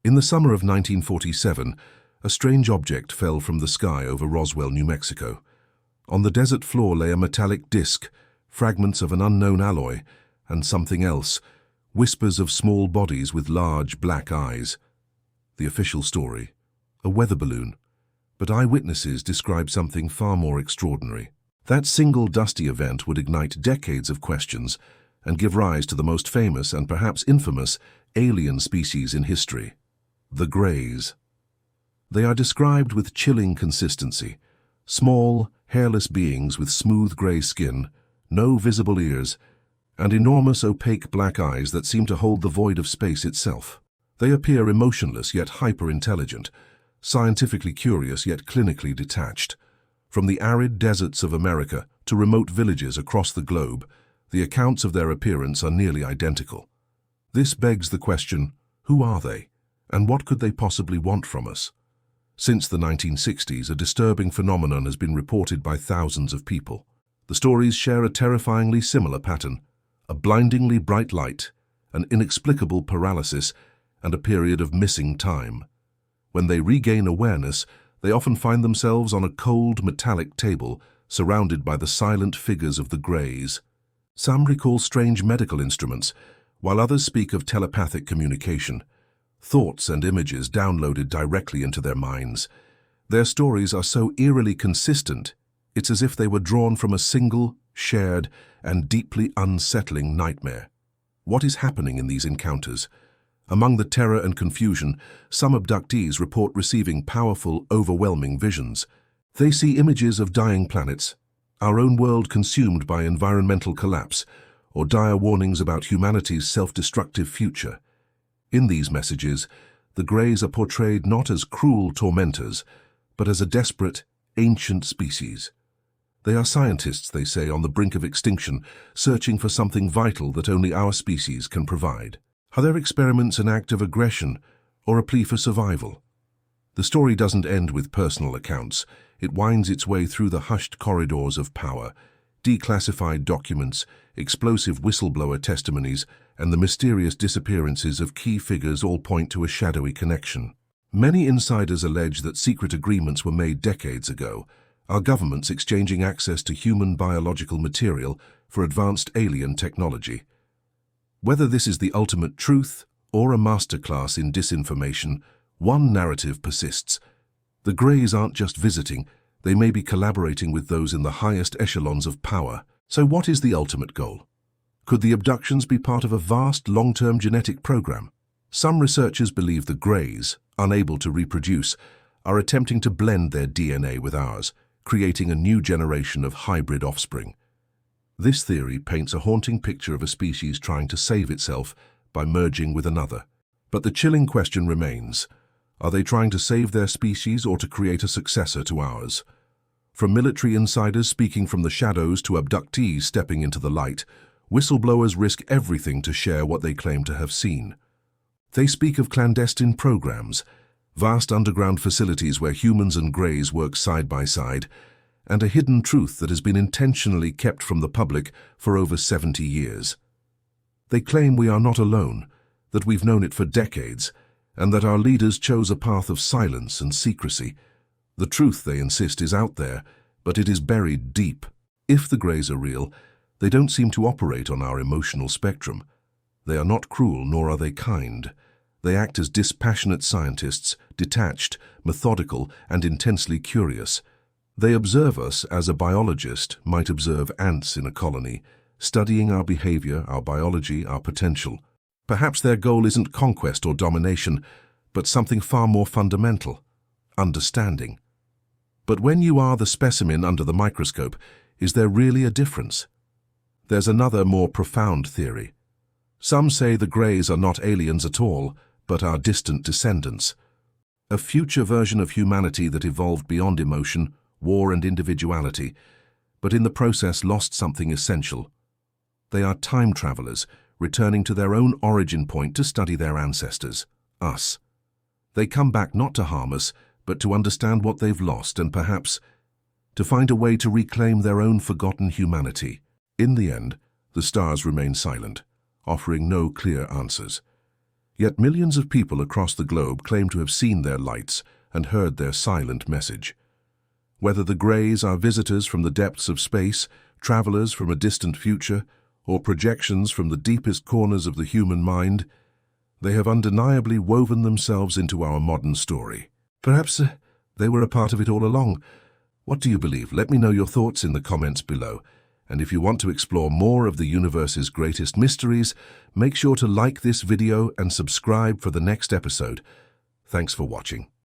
In the summer of 1947, a strange object fell from the sky over Roswell, New Mexico. On the desert floor lay a metallic disc, fragments of an unknown alloy, and something else, whispers of small bodies with large black eyes. The official story: a weather balloon. But eyewitnesses describe something far more extraordinary. That single dusty event would ignite decades of questions and give rise to the most famous and perhaps infamous alien species in history: the Greys. They are described with chilling consistency: small, hairless beings with smooth grey skin, no visible ears, and enormous opaque black eyes that seem to hold the void of space itself. They appear emotionless yet hyper-intelligent, scientifically curious yet clinically detached. From the arid deserts of America to remote villages across the globe, the accounts of their appearance are nearly identical. This begs the question: who are they, and what could they possibly want from us? Since the 1960s, a disturbing phenomenon has been reported by thousands of people. The stories share a terrifyingly similar pattern: a blindingly bright light, an inexplicable paralysis, and a period of missing time. When they regain awareness, they often find themselves on a cold, metallic table, surrounded by the silent figures of the Greys. Some recall strange medical instruments, while others speak of telepathic communication, thoughts and images downloaded directly into their minds. Their stories are so eerily consistent, it's as if they were drawn from a single, shared, and deeply unsettling nightmare. What is happening in these encounters? Among the terror and confusion, some abductees report receiving powerful, overwhelming visions. They see images of dying planets, our own world consumed by environmental collapse, or dire warnings about humanity's self-destructive future. In these messages, the Greys are portrayed not as cruel tormentors, but as a desperate, ancient species. They are scientists, they say, on the brink of extinction, searching for something vital that only our species can provide. Are their experiments an act of aggression or a plea for survival? The story doesn't end with personal accounts. It winds its way through the hushed corridors of power. Declassified documents, explosive whistleblower testimonies, and the mysterious disappearances of key figures all point to a shadowy connection. Many insiders allege that secret agreements were made decades ago, our governments exchanging access to human biological material for advanced alien technology. Whether this is the ultimate truth or a masterclass in disinformation, one narrative persists: the Greys aren't just visiting, they may be collaborating with those in the highest echelons of power. So what is the ultimate goal? Could the abductions be part of a vast, long-term genetic program? Some researchers believe the Greys, unable to reproduce, are attempting to blend their DNA with ours, creating a new generation of hybrid offspring. This theory paints a haunting picture of a species trying to save itself by merging with another. But the chilling question remains: are they trying to save their species or to create a successor to ours? From military insiders speaking from the shadows to abductees stepping into the light, whistleblowers risk everything to share what they claim to have seen. They speak of clandestine programs, vast underground facilities where humans and Greys work side by side, and a hidden truth that has been intentionally kept from the public for over 70 years. They claim we are not alone, that we've known it for decades, and that our leaders chose a path of silence and secrecy. The truth, they insist, is out there, but it is buried deep. If the Greys are real, they don't seem to operate on our emotional spectrum. They are not cruel, nor are they kind. They act as dispassionate scientists, detached, methodical, and intensely curious. They observe us as a biologist might observe ants in a colony, studying our behavior, our biology, our potential. Perhaps their goal isn't conquest or domination, but something far more fundamental: understanding. But when you are the specimen under the microscope, is there really a difference? There's another, more profound theory. Some say the Greys are not aliens at all, but our distant descendants. A future version of humanity that evolved beyond emotion, war, and individuality, but in the process lost something essential. They are time travelers, returning to their own origin point to study their ancestors, us. They come back not to harm us, but to understand what they've lost and perhaps to find a way to reclaim their own forgotten humanity. In the end, the stars remain silent, offering no clear answers. Yet millions of people across the globe claim to have seen their lights and heard their silent message. Whether the Greys are visitors from the depths of space, travelers from a distant future, or projections from the deepest corners of the human mind, they have undeniably woven themselves into our modern story. Perhaps they were a part of it all along. What do you believe? Let me know your thoughts in the comments below. And if you want to explore more of the universe's greatest mysteries, make sure to like this video and subscribe for the next episode. Thanks for watching.